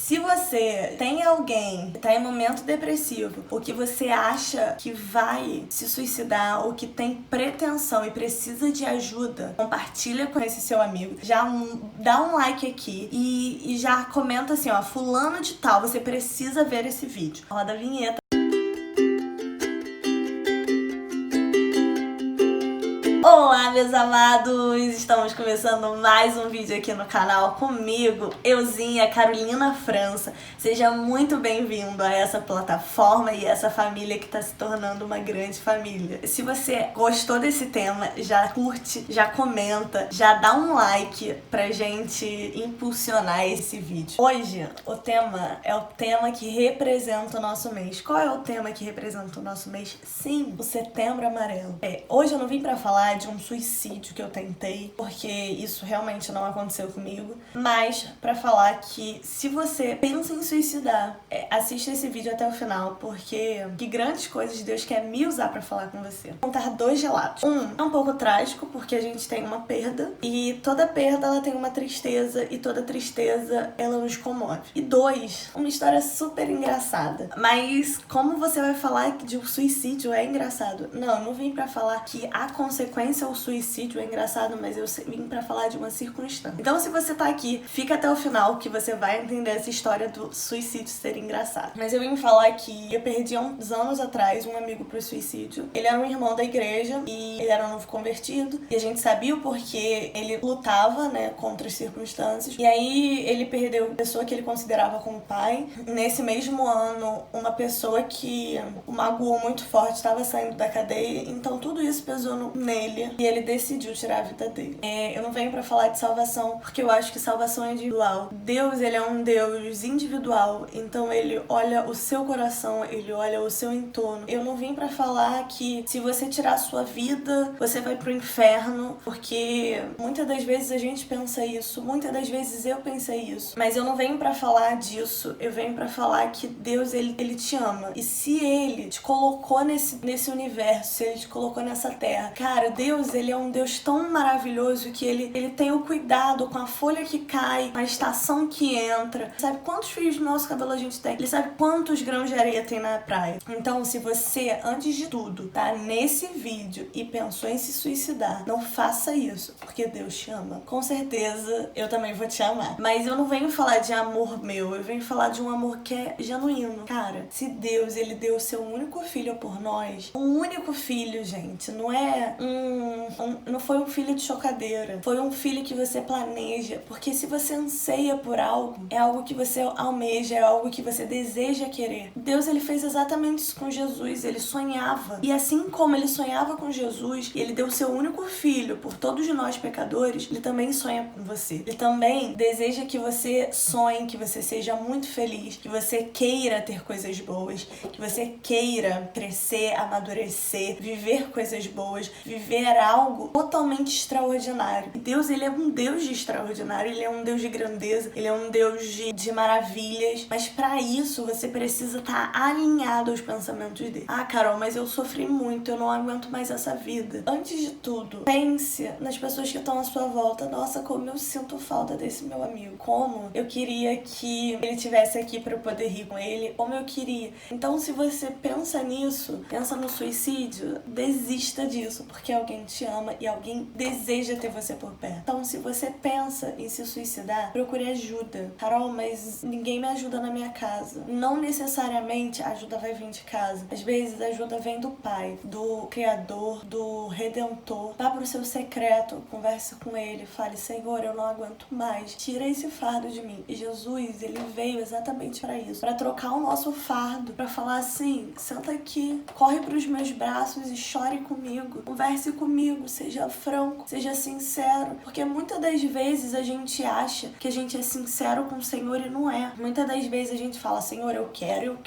Se você tem alguém que tá em momento depressivo, ou que você acha que vai se suicidar, ou que tem pretensão e precisa de ajuda, compartilha com esse seu amigo. Já dá um like aqui e já comenta assim, ó, fulano de tal, você precisa ver esse vídeo. Roda a vinheta. Olá, meus amados! Estamos começando mais um vídeo aqui no canal comigo, euzinha, Carolina França. Seja muito bem-vindo a essa plataforma e essa família que está se tornando uma grande família. Se você gostou desse tema, já curte, já comenta, já dá um like pra gente impulsionar esse vídeo. Hoje, o tema é o tema que representa o nosso mês. Qual é o tema que representa o nosso mês? Sim, o Setembro Amarelo. Hoje eu não vim pra falar de um suicídio que eu tentei, porque isso realmente não aconteceu comigo, mas pra falar que se você pensa em suicidar, assista esse vídeo até o final, porque que grandes coisas Deus quer me usar pra falar com você. Vou contar dois relatos. Um é um pouco trágico, porque a gente tem uma perda, e toda perda ela tem uma tristeza, e toda tristeza ela nos comove. E dois, uma história super engraçada. Mas como você vai falar de um suicídio é engraçado? Não, eu não vim pra falar que a consequência ao suicídio é engraçado, mas eu vim pra falar de uma circunstância. Então, se você tá aqui, fica até o final que você vai entender essa história do suicídio ser engraçado. Mas eu vim falar que eu perdi há uns anos atrás um amigo pro suicídio. Ele era um irmão da igreja e ele era um novo convertido. E a gente sabia o porquê ele lutava, né, contra as circunstâncias. E aí ele perdeu a pessoa que ele considerava como pai. Nesse mesmo ano, uma pessoa que o magoou muito forte estava saindo da cadeia. Então tudo isso pesou nele e ele decidiu tirar a vida dele. Eu não venho pra falar de salvação, porque eu acho que salvação é individual. Deus, ele é um Deus individual, então ele olha o seu coração, ele olha o seu entorno. Eu não vim pra falar que se você tirar a sua vida, você vai pro inferno, porque muitas das vezes a gente pensa isso, muitas das vezes eu pensei isso, mas eu não venho pra falar disso, eu venho pra falar que Deus, ele te ama. E se ele te colocou nesse universo, se ele te colocou nessa terra, cara, Deus, ele é um Deus tão maravilhoso que ele tem o cuidado com a folha que cai, a estação que entra. Sabe quantos fios do nosso cabelo a gente tem? Ele sabe quantos grãos de areia tem na praia. Então, se você, antes de tudo, tá nesse vídeo e pensou em se suicidar, não faça isso, porque Deus te ama. Com certeza, eu também vou te amar. Mas eu não venho falar de amor meu, eu venho falar de um amor que é genuíno. Cara, se Deus, ele deu o seu único filho por nós, um único filho, gente, não é não foi um filho de chocadeira, foi um filho que você planeja, porque se você anseia por algo, é algo que você almeja, é algo que você deseja querer. Deus, ele fez exatamente isso com Jesus, ele sonhava, e assim como ele sonhava com Jesus, ele deu o seu único filho por todos nós pecadores, ele também sonha com você, ele também deseja que você sonhe, que você seja muito feliz, que você queira ter coisas boas, que você queira crescer, amadurecer, viver coisas boas, viver algo totalmente extraordinário. E Deus, ele é um Deus de extraordinário, ele é um Deus de grandeza, ele é um Deus de maravilhas, mas pra isso você precisa estar alinhado aos pensamentos dele. Ah, Carol, mas eu sofri muito, eu não aguento mais essa vida. Antes de tudo, pense nas pessoas que estão à sua volta. Nossa, como eu sinto falta desse meu amigo. Como eu queria que ele tivesse aqui pra eu poder rir com ele, como eu queria. Então, se você pensa nisso, pensa no suicídio, desista disso, porque alguém te ama e alguém deseja ter você por perto. Então, se você pensa em se suicidar, procure ajuda. Carol, mas ninguém me ajuda na minha casa. Não necessariamente a ajuda vai vir de casa. Às vezes a ajuda vem do Pai, do Criador, do Redentor. Vá pro seu secreto, converse com ele, fale: Senhor, eu não aguento mais, tira esse fardo de mim. E Jesus, ele veio exatamente para isso, para trocar o nosso fardo, para falar assim: senta aqui, corre pros meus braços e chore comigo, converse comigo, seja franco, seja sincero, porque muitas das vezes a gente acha que a gente é sincero com o Senhor e não é. Muitas das vezes a gente fala: Senhor, eu quero,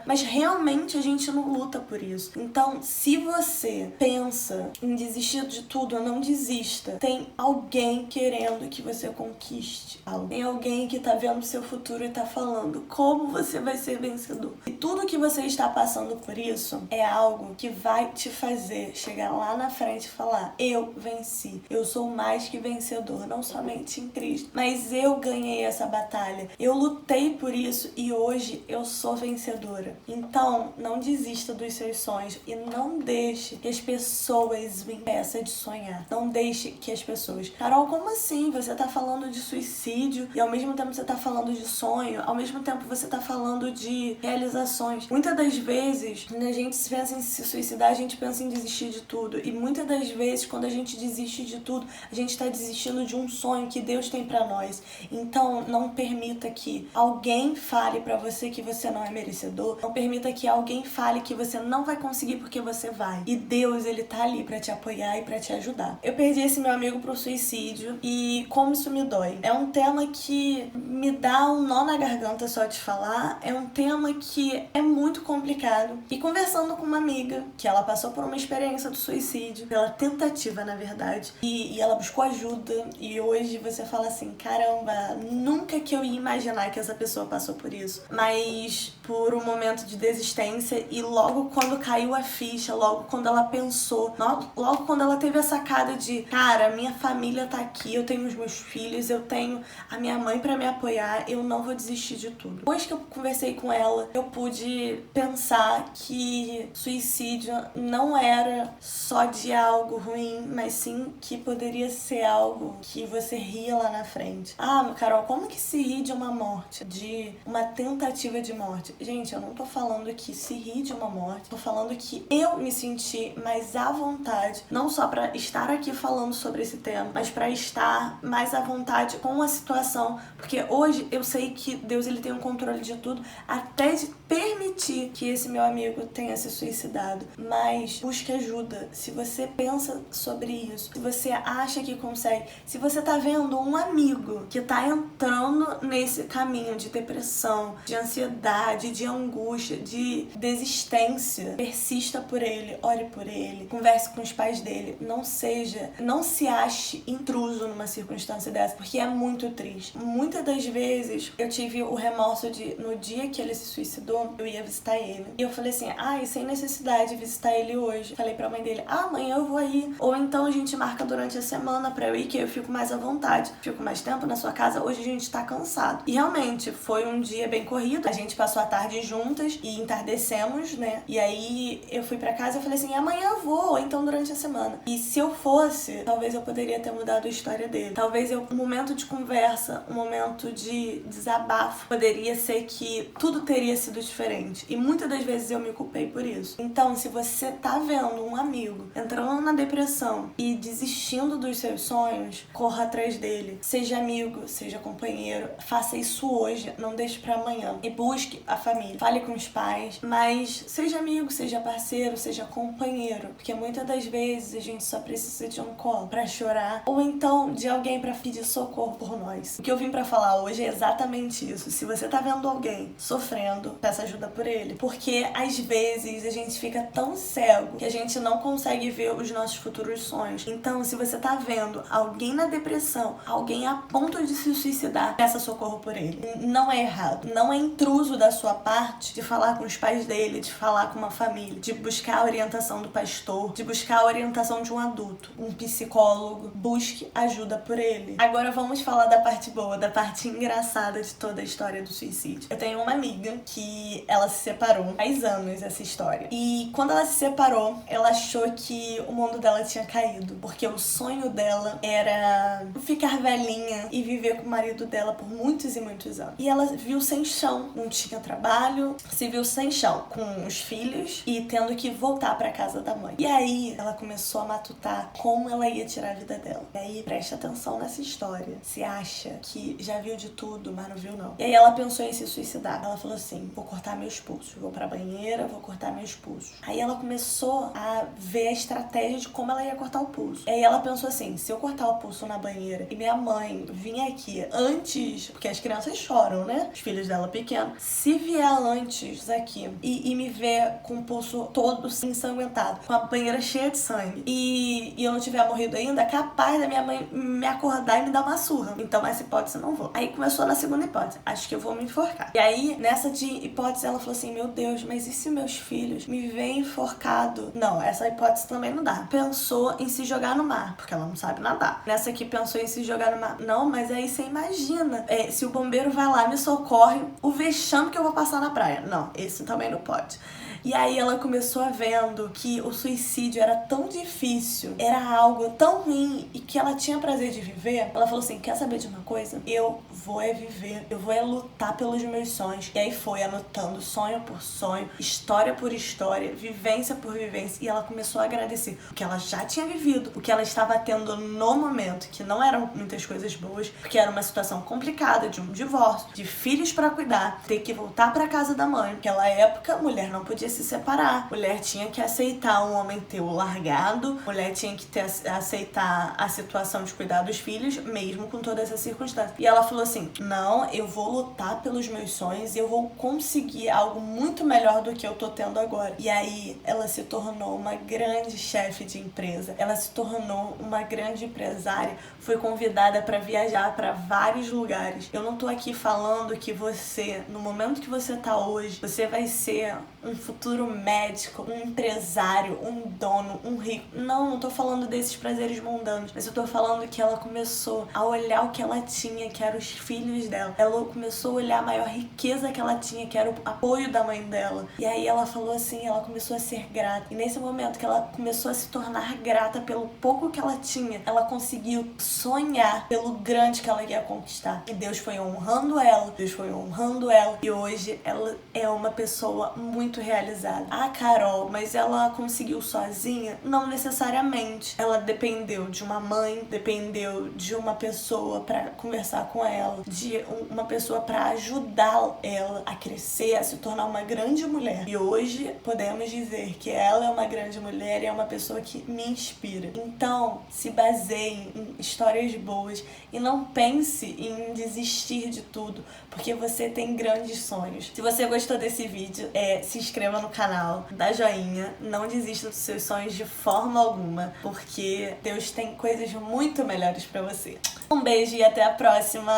mas realmente a gente não luta por isso. Então, se você pensa em desistir de tudo, não desista. Tem alguém querendo que você conquiste algo. Tem alguém que tá vendo o seu futuro e tá falando como você vai ser vencedor. E tudo que você está passando por isso é algo que vai te fazer chegar lá na frente e falar: eu venci, eu sou mais que vencedor, não somente em Cristo, mas eu ganhei essa batalha, eu lutei por isso e hoje eu sou vencedora. Então, não desista dos seus sonhos e não deixe que as pessoas me impeçam de sonhar. Não deixe que as pessoas... Carol, como assim? Você tá falando de suicídio e ao mesmo tempo você tá falando de sonho, ao mesmo tempo você tá falando de realizações. Muitas das vezes, quando a gente pensa em se suicidar, a gente pensa em desistir de tudo. E muitas das vezes, quando a gente desiste de tudo, a gente tá desistindo de um sonho que Deus tem pra nós. Então, não permita que alguém fale pra você que você não é merecedor. Não permita que alguém fale que você não vai conseguir porque você vai. E Deus, ele tá ali pra te apoiar e pra te ajudar. Eu perdi esse meu amigo pro suicídio e como isso me dói. É um tema que me dá um nó na garganta só de falar. É um tema que é muito complicado. E conversando com uma amiga, que ela passou por uma experiência do suicídio, pela tentativa, na verdade, e ela buscou ajuda, e hoje você fala assim: caramba, nunca que eu ia imaginar que essa pessoa passou por isso. Mas por um momento de desistência, e logo quando caiu a ficha, logo quando ela pensou, logo quando ela teve a sacada de: cara, minha família tá aqui, eu tenho os meus filhos, eu tenho a minha mãe pra me apoiar, eu não vou desistir de tudo. Depois que eu conversei com ela, eu pude pensar que suicídio não era só de algo ruim, mas sim que poderia ser algo que você ria lá na frente. Ah, Carol, como que se ri de uma morte? De uma tentativa de morte? Gente, eu não tô falando que se ri de uma morte, tô falando que eu me senti mais à vontade, não só pra estar aqui falando sobre esse tema, mas pra estar mais à vontade com a situação, porque hoje eu sei que Deus, ele tem um controle de tudo, até de permitir que esse meu amigo tenha se suicidado. Mas busque ajuda. Se você pensa sobre isso, se você acha que consegue, se você tá vendo um amigo que tá entrando nesse caminho de depressão, de ansiedade, de angústia, de desistência, persista por ele, ore por ele, converse com os pais dele. Não se ache intruso numa circunstância dessa, porque é muito triste. Muitas das vezes eu tive o remorso de, no dia que ele se suicidou, eu ia visitar ele. E eu falei assim: e sem necessidade de visitar ele hoje. Falei pra mãe dele: amanhã eu vou aí. Ou então a gente marca durante a semana pra eu ir, que eu fico mais à vontade. Fico mais tempo na sua casa, hoje a gente tá cansado. E realmente, foi um dia bem corrido. A gente passou a tarde juntas e entardecemos, né? E aí eu fui pra casa e falei assim: amanhã eu vou, ou então durante a semana. E se eu fosse, talvez eu poderia ter mudado a história dele. Talvez um momento de conversa, um momento de desabafo, poderia ser que tudo teria sido diferente. E muitas das vezes eu me culpei por isso. Então, se você tá vendo um amigo entrando na depressão e desistindo dos seus sonhos, corra atrás dele. Seja amigo, seja companheiro. Faça isso hoje, não deixe pra amanhã. E busque a família. Fale com os pais, mas seja amigo, seja parceiro, seja companheiro. Porque muitas das vezes a gente só precisa de um colo pra chorar, ou então de alguém pra pedir socorro por nós. O que eu vim pra falar hoje é exatamente isso. Se você tá vendo alguém sofrendo, peça ajuda por ele. Porque às vezes a gente fica tão cego que a gente não consegue ver os nossos futuros sonhos. Então, se você tá vendo alguém na depressão, alguém a ponto de se suicidar, peça socorro por ele. Não é errado, não é intruso da sua parte de falar com os pais dele, de falar com uma família, de buscar a orientação do pastor, de buscar a orientação de um adulto, um psicólogo. Busque ajuda por ele. Agora vamos falar da parte boa, da parte engraçada de toda a história do suicídio. Eu tenho uma amiga que ela se separou faz anos, essa história. E quando ela se separou, ela achou que o mundo dela tinha caído, porque o sonho dela era ficar velhinha e viver com o marido dela por muitos e muitos anos. E ela viu sem chão, não tinha trabalho, se viu sem chão, com os filhos e tendo que voltar pra casa da mãe. E aí ela começou a matutar como ela ia tirar a vida dela. E aí preste atenção nessa história. Se acha que já viu de tudo, mas não viu não. E aí ela pensou em se suicidar. Ela falou assim: vou cortar meus pulsos, vou pra banheira, vou cortar meus pulsos. Aí ela começou a ver a estratégia de como ela ia cortar o pulso. E aí ela pensou assim: se eu cortar o pulso na banheira e minha mãe vir aqui antes, porque as crianças choram, né? Os filhos dela pequenos. Se vier antes aqui e me ver com o pulso todo ensanguentado, com a banheira cheia de sangue, e eu não tiver morrido ainda, é capaz da minha mãe me acordar e me dar uma surra. Então essa hipótese eu não vou. Aí começou na segunda hipótese: acho que eu vou me enforcar. E aí, nessa de hipótese, ela falou assim: meu Deus, mas e se meus filhos me veem enforcado? Não, essa hipótese também não dá. Pensou em se jogar no mar, porque ela não sabe nadar. Nessa aqui pensou em se jogar no mar. Não, mas aí você imagina, se o bombeiro vai lá, me socorre, o vexame que eu vou passar na praia. Não, esse também não pode. E aí ela começou a vendo que o suicídio era tão difícil, era algo tão ruim e que ela tinha prazer de viver. Ela falou assim, quer saber de uma coisa? Eu vou viver, eu vou lutar pelos meus sonhos. E aí foi anotando sonho por sonho, história por história, vivência por vivência. E ela começou a agradecer o que ela já tinha vivido, o que ela estava tendo no momento, que não eram muitas coisas boas, porque era uma situação complicada de um divórcio, de filhos pra cuidar, ter que voltar pra casa da mãe. Naquela época, mulher não podia se separar. Mulher tinha que aceitar um homem ter o largado, mulher tinha que aceitar a situação de cuidar dos filhos, mesmo com toda essa circunstância. E ela falou assim, não, eu vou lutar pelos meus sonhos e eu vou conseguir algo muito melhor do que eu tô tendo agora. E aí, ela se tornou uma grande chefe de empresa, ela se tornou uma grande empresária, foi convidada para viajar para vários lugares. Eu não tô aqui falando que você, no momento que você tá hoje, você vai ser um futuro médico, um empresário, um dono, um rico. Não tô falando desses prazeres mundanos, mas eu tô falando que ela começou a olhar o que ela tinha, que eram os filhos dela. Ela começou a olhar a maior riqueza que ela tinha, que era o apoio da mãe dela. E aí ela falou assim, ela começou a ser grata. E nesse momento que ela começou a se tornar grata pelo pouco que ela tinha, ela conseguiu sonhar pelo grande que ela ia conquistar. E Deus foi honrando ela, Deus foi honrando ela. E hoje ela é uma pessoa muito realizada. Ah, Carol, mas ela conseguiu sozinha? Não necessariamente. Ela dependeu de uma mãe, dependeu de uma pessoa pra conversar com ela, de uma pessoa pra ajudar ela a crescer, a se tornar uma grande mulher. E hoje podemos dizer que ela é uma grande mulher e é uma pessoa que me inspira. Então, se baseie em histórias boas e não pense em desistir de tudo, porque você tem grandes sonhos. Se você gostou desse vídeo, se inscreva no canal, dá joinha, não desista dos seus sonhos de forma alguma, porque Deus tem coisas muito melhores pra você. Um beijo e até a próxima!